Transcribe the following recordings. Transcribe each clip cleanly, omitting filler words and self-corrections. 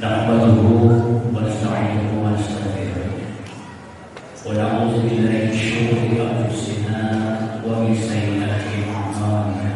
نحمده ونستعينه ونستغفره ونعوذ بالله من شرور انفسنا ومن سيئات اعمالنا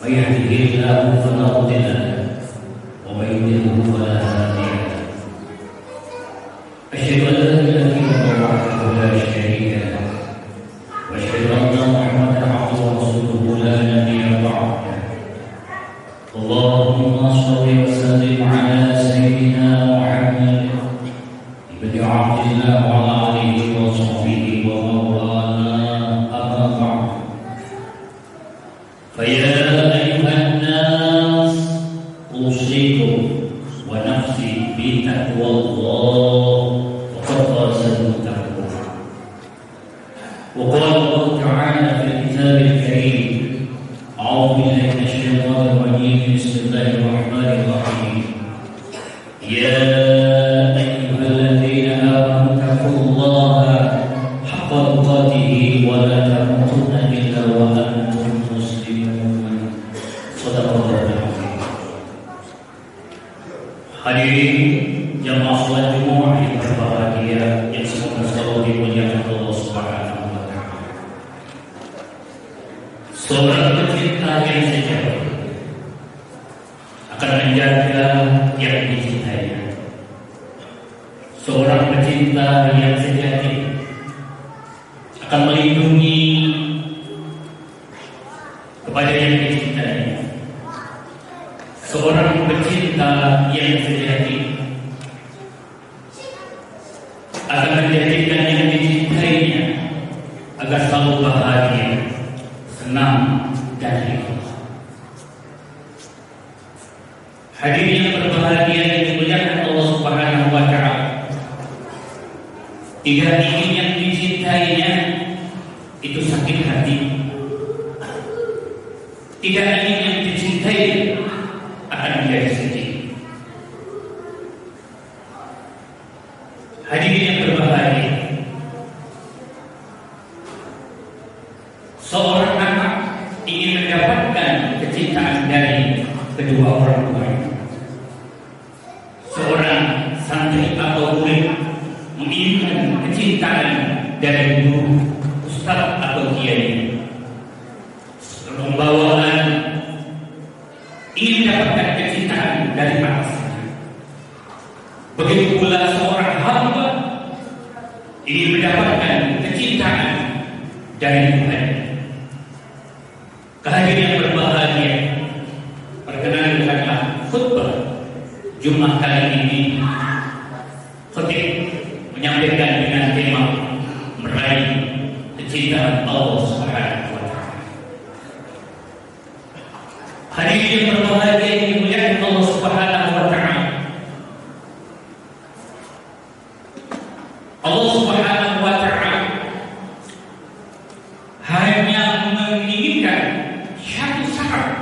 من يهده الله فلا مضل له ومن يضلل فلا هادي له أشهد أن لا إله إلا الله وحده لا شريك له وأشهد أن محمدا عبده ورسوله لا نبي بعده اللهم صل وسلم على سيدنا محمد بن عبد الله وعلى آله وصحبه ومن والاه أما بعد فيا أيها الناس أوصيكم ونفسي بتقوى الله وقد فاز المتقون وقال الله تعالى في الكتاب الكريم أعوذ بالله من الشيطان الرجيم بسم الله الرحمن الرحيم يا أيها الذين آمنوا اتقوا الله حق تقاته ولا تموتن إلا وأنتم مسلمون صدق الله العظيم. Hadirin jamaah salat Jumat yang berbahagia yang semoga selalu dimuliakan Allah Subhanahu wa taala. Seorang pecinta yang sejati akan menjaga yang dicintainya. Seorang pecinta yang sejati akan melindungi kepada yang dicintainya. Seorang pecinta yang sejati akan menjadikan yang dicintainya agar selalu bahagia, senang dan ikhlas. Hadirin yang berbahagia yang dimuliakan Allah Subhanahu wa taala. Tidak ingin yang dicintainya itu sakit hati. Tidak ingin yang dicintai akan menjadi sedih. Hadirin yang berbahagia. Seorang anak ingin mendapatkan kecintaan dari kedua orang tuanya. Seorang santri atau murid menginginkan kecintaan dari guru, ustaz atau kiai. Pembawaan ingin mendapatkan kecintaan dari atasnya. Begitu pula seorang hamba ingin mendapatkan kecintaan dari Tuhan. Kehadiran yang berbahagia, perkenankanlah khutbah Jumat kali ini. Khatib menyampaikan dengan tema meraih kecintaan Allah Subhanahu wa taala. Hadirin yang berbahagia yang dimuliakan Allah Subhanahu wa taala. Allah Subhanahu wa taala hanya menginginkan satu syarat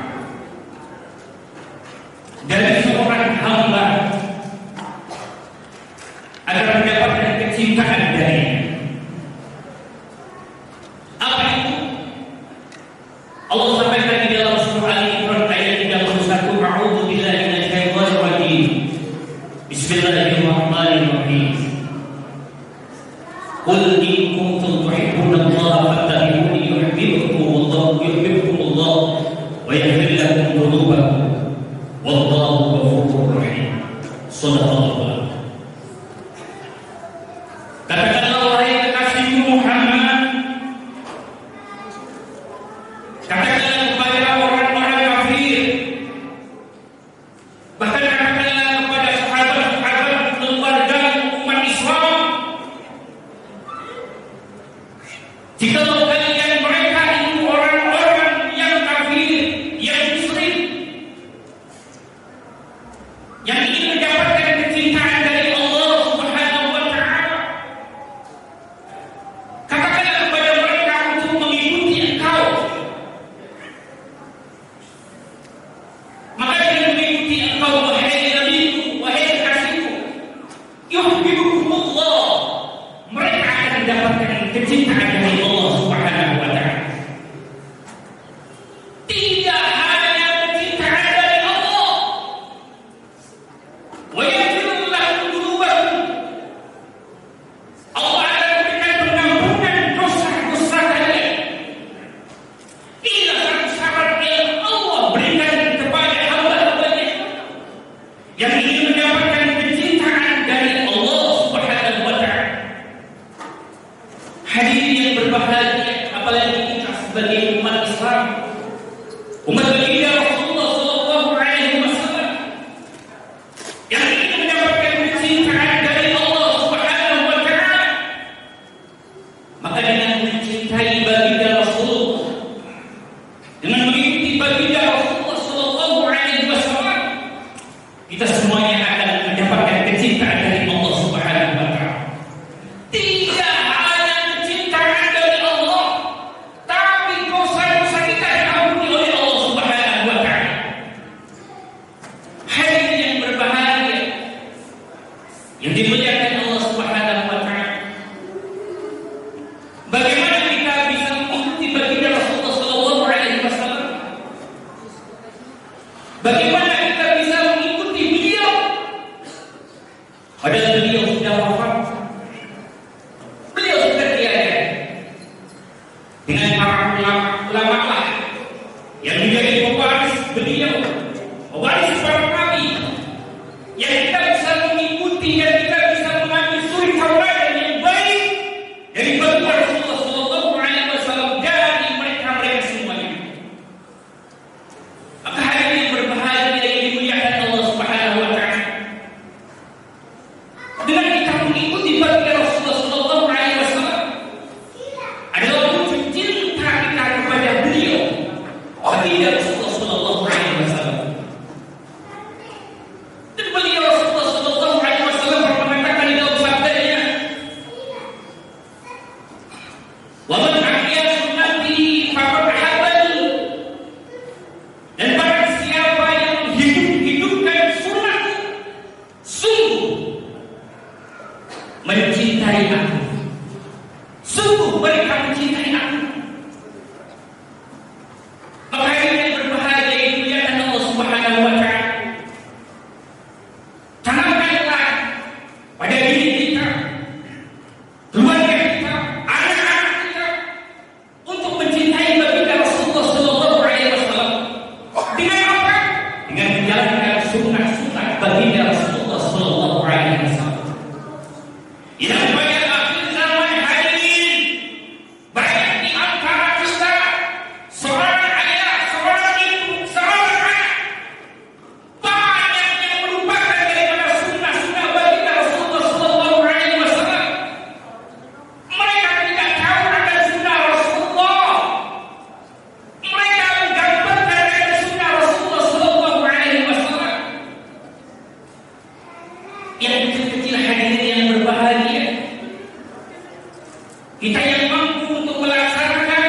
dari seorang hamba agar mendapatkan kecintaan darinya. Apa itu? Allah sampaikan di dalam surah Al-Imran ayat 31, A'udzu billahi minasyaitonir rajim. Bismillahirrahmanirrahim. Qul in kuntum tuhibbunallaha fattabi'uni yuhibbukumullah wa yaghfir lakum dhunubakum wallahu ghafurur rahim. Shadaqallah. Katakanlah wahai kekasihku Muhammad, katakanlah Umat baginda Rasulullah Sallallahu Alaihi Wasallam yang ingin mendapatkan kecintaan dari Allah Subhanahu Wa Taala, maka dengan mencintai baginda Rasulullah, dengan mengikuti baginda Rasulullah Sallallahu Alaihi Wasallam, kita semuanya akan mendapatkan kecintaan dari Allah Subhanahu Wa Taala. Tidak hanya kecintaan dari Allah, tapi dosa-dosa kita diampuni oleh Allah Subhanahu Wa Taala. Hadirin yang berbahagia, yang dimuliakan Allah Subhanahu Wa Taala, bagaimana kita bisa mengikuti baginda Rasulullah Sallallahu Alaihi Wasallam? Bagaimana kita bisa mengikuti beliau? Padahal beliau sudah wafat, beliau sudah tiada. Dengan para ulama lah yang menjadi pewaris beliau, pewaris para nabi, yang kita bisa mengikuti dan kita bisa mengambil suri tauladan yang baik dari baginda Rasulullah Sallallahu Alaihi Wasallam dari mereka semuanya. Maka hadirin yang berbahagia yang dimuliakan Allah Subhanahu Wa Taala, dengan kita mengikuti baginda Rasulullah Sallallahu Alaihi Wasallam adalah wujud cinta kita kepada beliau, baginda Rasulullah Sallallahu Alaihi Wasallam. Dan beliau Rasulullah Sallallahu Alaihi Wasallam mengatakan di dalam sabdanya, "Wa man ahya sunnati faqad ahabbani." Dan barang siapa yang hidupkan sunnahku, sungguh mencintai aku. Sungguh mereka mencintai aku. Maka yang berbahagia yang dimuliakan Allah Subhanahu Wa Taala, tanamkanlah pada diri kita, keluarga kita, anak-anak kita untuk mencintai baginda Rasulullah Sallallahu Alaihi Wasallam. Dengan apa? Dengan menjalankan sunnah-sunnah baginda Rasulullah Sallallahu Alaihi Wasallam. Yang pada akhir zaman hadirin, banyak di antara kita, seorang ayah, seorang ibu, seorang anak, banyak yang melupakan daripada sunnah-sunnah baginda Rasulullah Sallallahu Alaihi Wasallam. Mereka tidak tahu ada sunnah Rasulullah. Mereka menggambarkan dengan sunnah Rasulullah Sallallahu Alaihi Wasallam. Yang kecil-kecil hadirin yang berbahagia, kita yang mampu untuk melaksanakan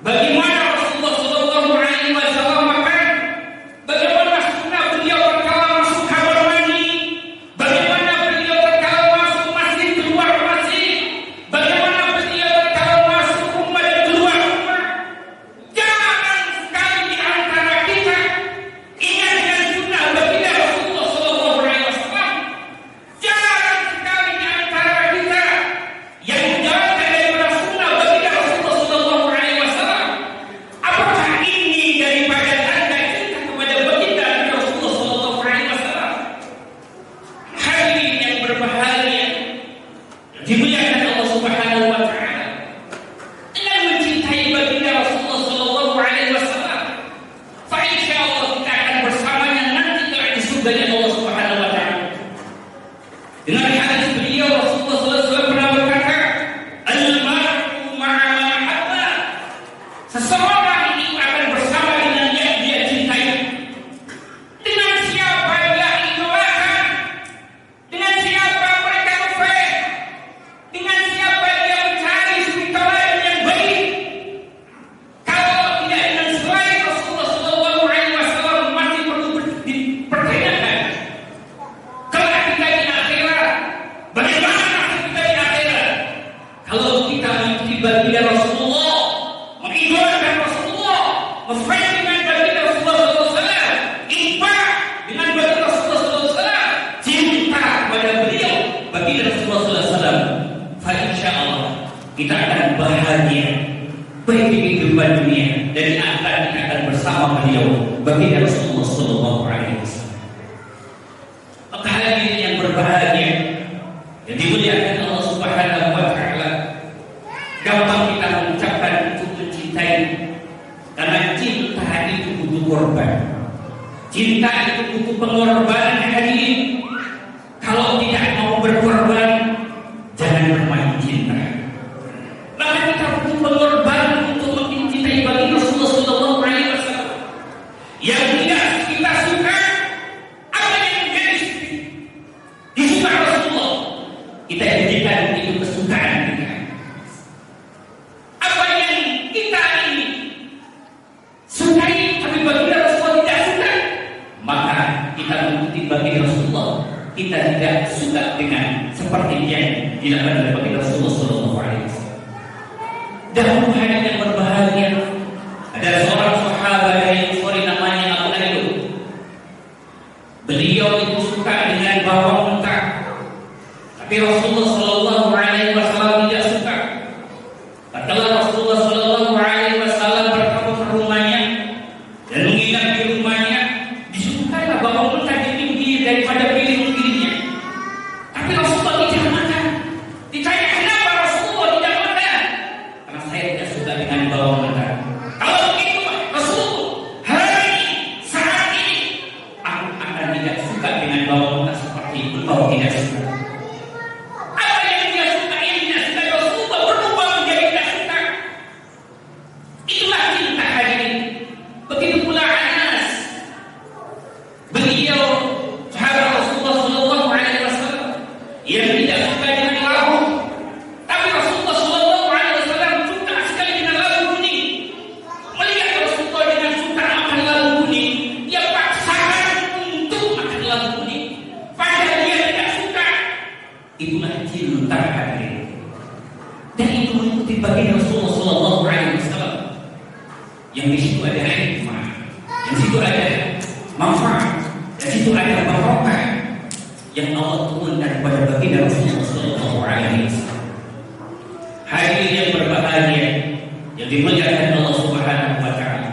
bagaimana Rasulullah Sallallahu Alaihi Wasallam makan, bagaimana sunnah beliau tatkala masuk kamar mandi, bagaimana beliau tatkala masuk masjid keluar masjid, bagaimana beliau tatkala masuk rumah dan keluar rumah. Jangan sekali di antara kita ingat dengan sunnah baginda Rasulullah Sallallahu Alaihi Wasallam. Jangan sekali di antara kita yang menjalankan daripada sunnah baginda Rasulullah Sallallahu Alaihi Wasallam. Apakah ini daripada tanda kita kepada baginda Rasulullah Sallallahu Alaihi Wasallam? Hadirin yang berbahagia, dimuliakan Allah Subhanahu Wa Taala, dengan mencintai baginda Rasulullah Sallallahu Alaihi Wasallam, fa insyaallah kita akan bersamanya nanti kelak di surga Allah Subhanahu Wa Taala. Dengan hadis beliau Rasulullah Sallallahu Alaihi Wasallam pernah berkata, "Al-mar'u ma'a man habba." Seseorang itu akan bersama dengan yang dia cintai. Dengan siapa dia idolakan, dengan siapa mereka ngefans, dengan siapa dia mencari suri tauladan yang baik. Kalau tidak dengan selain Rasulullah Sallallahu Alaihi Wasallam, masih perlu dipertanyakan. Kelak kita di akhirat, bagaimana nasib kita di akhirat? Kalau kita mengikuti baginda Rasulullah, mengidolakan Rasulullah, ngefans dengan baginda Rasulullah Sallallahu Alaihi Wasallam, infak dengan baginda Rasulullah Sallallahu Alaihi Wasallam, cinta kepada beliau, baginda Rasulullah Sallallahu Alaihi Wasallam, fa insyaallah kita akan bahagia baik di kehidupan dunia dan di akhirat kita akan bersama beliau, baginda Rasulullah Sallallahu Alaihi Wasallam. Maka hadirin yang berbahagia, yang dimuliakan Allah Subhanahu Wa Taala, gampang kita mengucapkan untuk mencintai, karena cinta korban. Cinta itu butuh pengorbanan hadirin. Kalau tidak mau berkorban, jangan bermain cinta. Maka kita butuh pengorbanan untuk mencintai baginda Rasulullah Sallallahu Alaihi Wasallam. Yang tidak kita suka, apa yang menjadi disuka Rasulullah, kita jadikan itu kesukaan kita. Apa yang kita ini sukai tapi baginda Rasulullah tidak suka, maka kita mengikuti baginda Rasulullah. Kita tidak suka dengan seperti yang dilakukan oleh baginda Rasulullah Sallallahu Alaihi Wasallam. Dahulu hari yang berbahagia, ada seorang sahabat dari Ansari namanya Abu Ayyub. Beliau itu suka dengan bawang mentah, tapi Rasulullah Sallallahu Alaihi Wasallam tidak suka. Tatkala Rasulullah Sallallahu Alaihi Wasallam bertemu ke rumahnya dan menginap di rumahnya, disukailah bawang mentah tinggi daripada piring-piringnya. Tapi Rasulullah tidak makan. Ditanya kenapa Rasulullah tidak makan? Karena saya tidak suka dengan bawang mentah. Kalau begitu Rasulullah, hari ini, saat ini, aku akan tidak suka dengan bawang mentah seperti itu. Kau tidak suka. Apa yang dia suka, yang tidak suka Rasulullah berubah menjadi tidak suka. Itulah cinta hadirin. Begitu pula Anas. Beliau sahabat Rasulullah Sallallahu Alaihi Wasallam yang tidak suka dengan labu, tapi Rasulullah Sallallahu Alaihi Wasallam suka sekali dengan labu kuning. Melihat Rasulullah dengan suka makan labu kuning, dia paksakan untuk makan labu kuning, padahal dia tidak suka. Itulah cinta hadirin. Dan itu mengikuti baginda Rasulullah Sallallahu Alaihi Wasallam. Yang di situ ada hikmah, yang di situ ada manfaat, yang di situ ada barokah yang Allah turunkan kepada baginda Rasulullah Sallallahu Alaihi Wasallam. Hadirin yang berbahagia, yang dimuliakan Allah Subhanahu Wa Taala.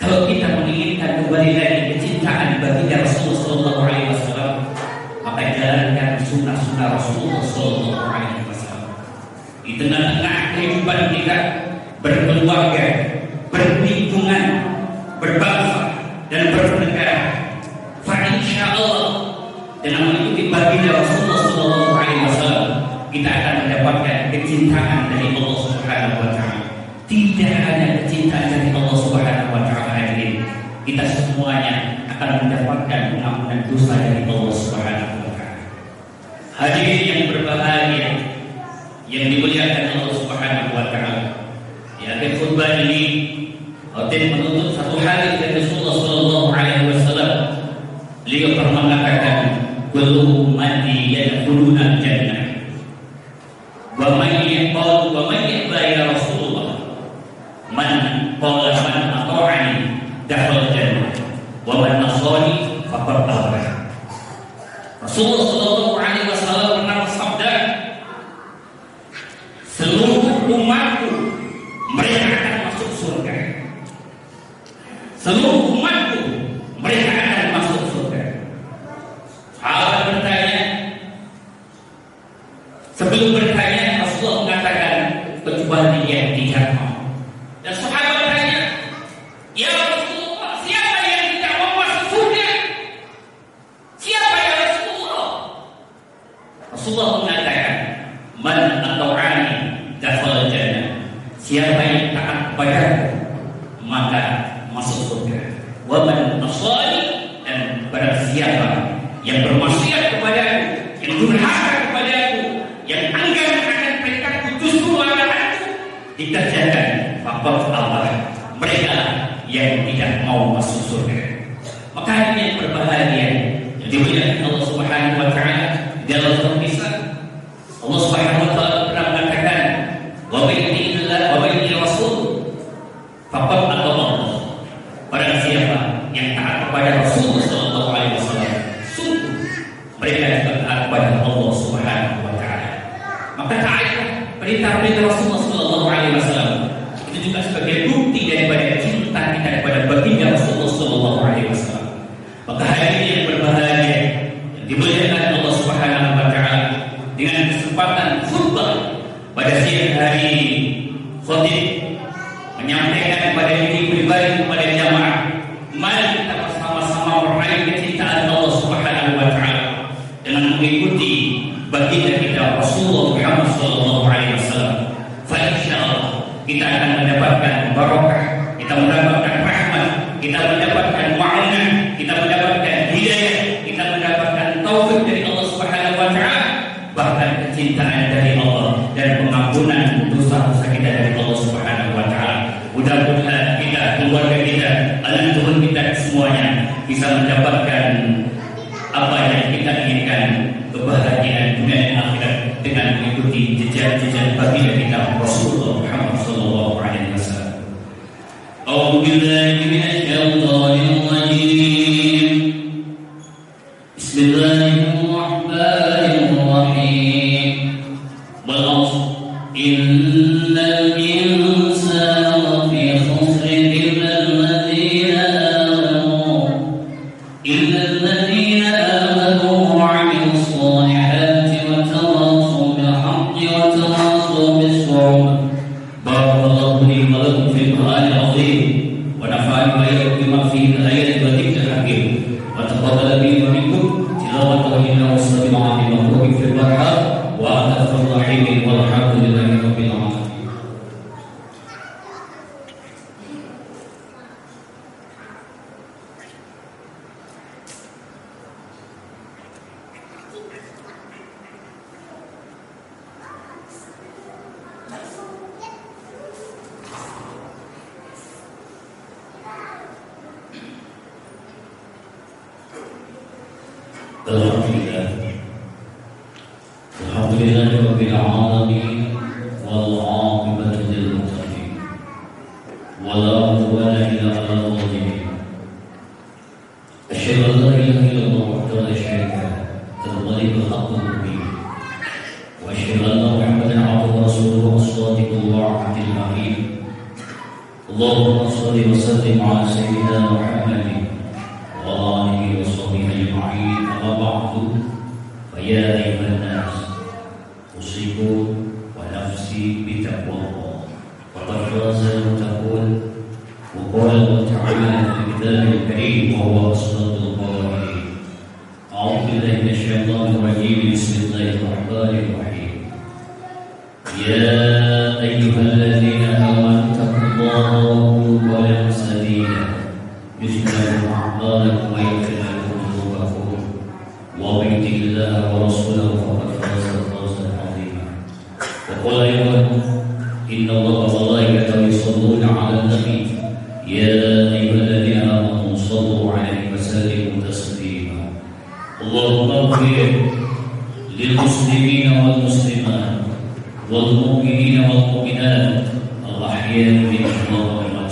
Kalau kita menginginkan kembali lagi kecintaan baginda Rasulullah Sallallahu Alaihi Wasallam, maka jalankan sunnah-sunnah Rasulullah Sallallahu Alaihi Wasallam. Di tengah-tengah kehidupan kita berkeluarga, berlingkungan, berbangsa dan bernegara, insyaallah dengan mengikuti baginda Rasulullah Sallallahu Alaihi Wasallam, kita akan mendapatkan kecintaan dari Allah Subhanahu Wa Taala. Tidak hanya kecintaan dari Allah Subhanahu Wa Taala hadirin, kita semuanya akan mendapatkan pengampunan dosa dari Allah Subhanahu Wa Taala. Hadirin yang berbahagia, yang dimuliakan Allah Subhanahu Wa Taala. Di akhir khutbah ini, khotib menuntut satu hadis dari Rasulullah Sallallahu Alaihi Wasallam. Beliau pernah mengatakan, "Kullu ummati yadkhuluna jannah, wa man yaqul wa man ya Rasulullah, man qala man ata'ani dakhala jannah, wa man nasani faqad aba." Rasulullah Sallallahu Alaihi Wasallam pernah bersabda, seluruh umatku mereka akan masuk surga. Seluruh umatku mereka akan masuk surga. Sahabat bertanya, sebelum bertanya Rasulullah mengatakan kecuali yang tidak mau. Dan sahabat bertanya, ya Rasulullah, siapa yang tidak mau masuk surga? Siapa ya Rasulullah? Rasulullah mengatakan, man ata'ani dakhala jannah. Siapa yang taat kepadaku maka masuk surga. Wa man nasani, dan barang siapa yang bermaksiat kepadaku, yang durhaka kepadaku, yang enggan akan perintahku, justru laranganku dikerjakan, faqad Allah, mereka yang tidak mau masuk surga. Maka ini yang berbahagia yang dimuliakan Allah Subhanahu Wa Taala. Dalam surah Nisa, Allah Subhanahu Wa Taala pernah mengatakan, wa bi'idillah wa bi'idil rasul faqad Allah. Barang siapa yang taat kepada Rasulullah Sallallahu Alaihi Wasallam, sungguh mereka juga taat kepada Allah Subhanahu Wa Taala. Maka taatlah perintah-perintah Rasulullah Sallallahu Alaihi Wasallam. Itu juga sebagai bukti daripada cinta kita kepada baginda Rasulullah Sallallahu Alaihi Wasallam. Maka hadirin yang berbahagia, yang dimuliakan Allah Subhanahu Wa Taala, dengan kesempatan khutbah pada siang hari ini, khotib menyampaikan kepada diri pribadi, kepada jamaah, mari kita bersama-sama meraih kecintaan Allah Subhanahu wa taala dengan mengikuti baginda kita Rasulullah Muhammad sallallahu alaihi wasallam. Fa insyaallah kita akan mendapatkan barokah, kita mendapatkan rahmat, kita mendapatkan ma'unah, kita mendapatkan hidayah, kita mendapatkan taufik dari Allah Subhanahu wa taala, bahkan kecintaan dari Allah dan pengampunan dosa-dosa kita dari Allah Subhanahu wa taala. Mudah-mudahan kita, keluarga kita, anak turun kita semuanya bisa mendapatkan apa yang kita inginkan, kebahagiaan dunia dan akhirat dengan mengikuti jejak-jejak baginda kita Rasulullah Muhammad sallallahu alaihi wasallam. A'udzu billahi minasy syaithanir rajim. Bismillahirrahmanirrahim. Wal 'ashr innal insana lafi khusr illa alladhina amanu wa 'amilus solihati wa tawassaw bil haqqi wa tawassaw bis sabr. Barakallahu li wa lakum fil Qur'anil 'azim wa nafa'ani wa iyyakum bima fihi min ayati wa dzikril hakim wa taqabbal minni wa minkum tilawatahu innahu sami'un 'alim wa fil barham wa anta rahim walhamdulillahi rabbil alamin. Alhamdulillah rabbil alamin wal 'aqibatu lil muttaqin wala 'udwana illa 'alal zalimin. Asyhadu an la ilaha illallah wahdahu la syarika lahu al-ghalibul haqqul mubin wa asyhadu anna Muhammadan 'abduhu wa rasuluhu as-sadiqul wa'dil amin. Allahumma shalli wa sallim 'ala sayyidina Muhammadin wa alihi wa sahbihi ajma'in. Amma ba'du. Ya ayyuhan nas, usikum wa nafsi bi taqwallah. Faqad faza al-muttaqun. Wa qala ta'ala fi kitabil karim wa huwa asdaqul qa'ilin. A'udzu billahi minasy syaithanir rajim. Bismillahirrahmanirrahim. Ya ayyuhalladzina amanu taqullaha wa qulu qawlan sadida yuslih lakum a'malakum wa yaghfir lakum dhunubakum wa man yuti'illah wa rasulahu faqad faza fawzan 'azima. Wa qala aydan innallaha wa malaikatahu yusholluna 'alan nabi ya ayyuhalladzina amanu shallu 'alaihi wa sallimu taslima. Allahumma ighfir lil muslimina wal muslimat wal mu'minina wal mu'minat al-ahya'i minhum wal amwat.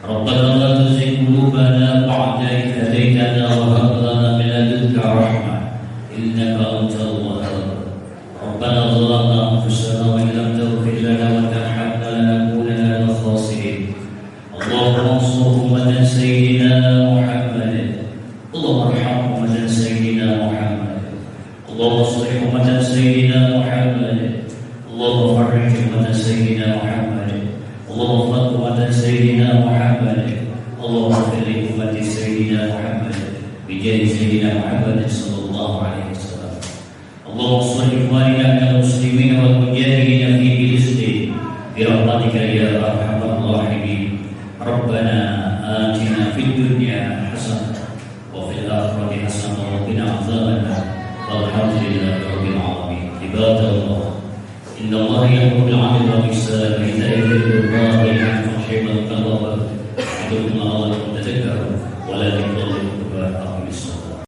Rabbana la tuzigh qulubana ba'da idh hadaytana wa hab lana min ladunka rahmah innaka antal wahhab. Rabbana zalamna anfusana wa in lam taghfir lana wa tarhamna lanakunanna minal khasirin. Allahumma ansur ummatan sayyidina Muhammad. Allahumma arham ummatan sayyidina Muhammad. Allahumma aslih ummatan sayyidina Muhammad. Allahumma farrij ummatan sayyidina Muhammad. Allahumma fadl ummatan sayyidina Muhammad. Allahumma fadl ummati sayyidina Muhammad bijahi sayyidina Muhammad sallallahu alaihi wasallam. Allahumma salli ikhwanina minal muslimin wal mujahidin fi Filistin bi rahmatika ya arhamar rahimin. Rabbana atina fid dunya hasanah wa fil akhirati hasanah wa qina adzabannar. Walhamdulillahi rabbil alamin. Ibadallah, inna Allaha ya'muru bil 'adli wal ihsani wa ita'i dhil qurba wa yanha 'anil fahsya'i wal munkari wal baghi. Ya'idhukum la'allakum tadhakkarun. Wa la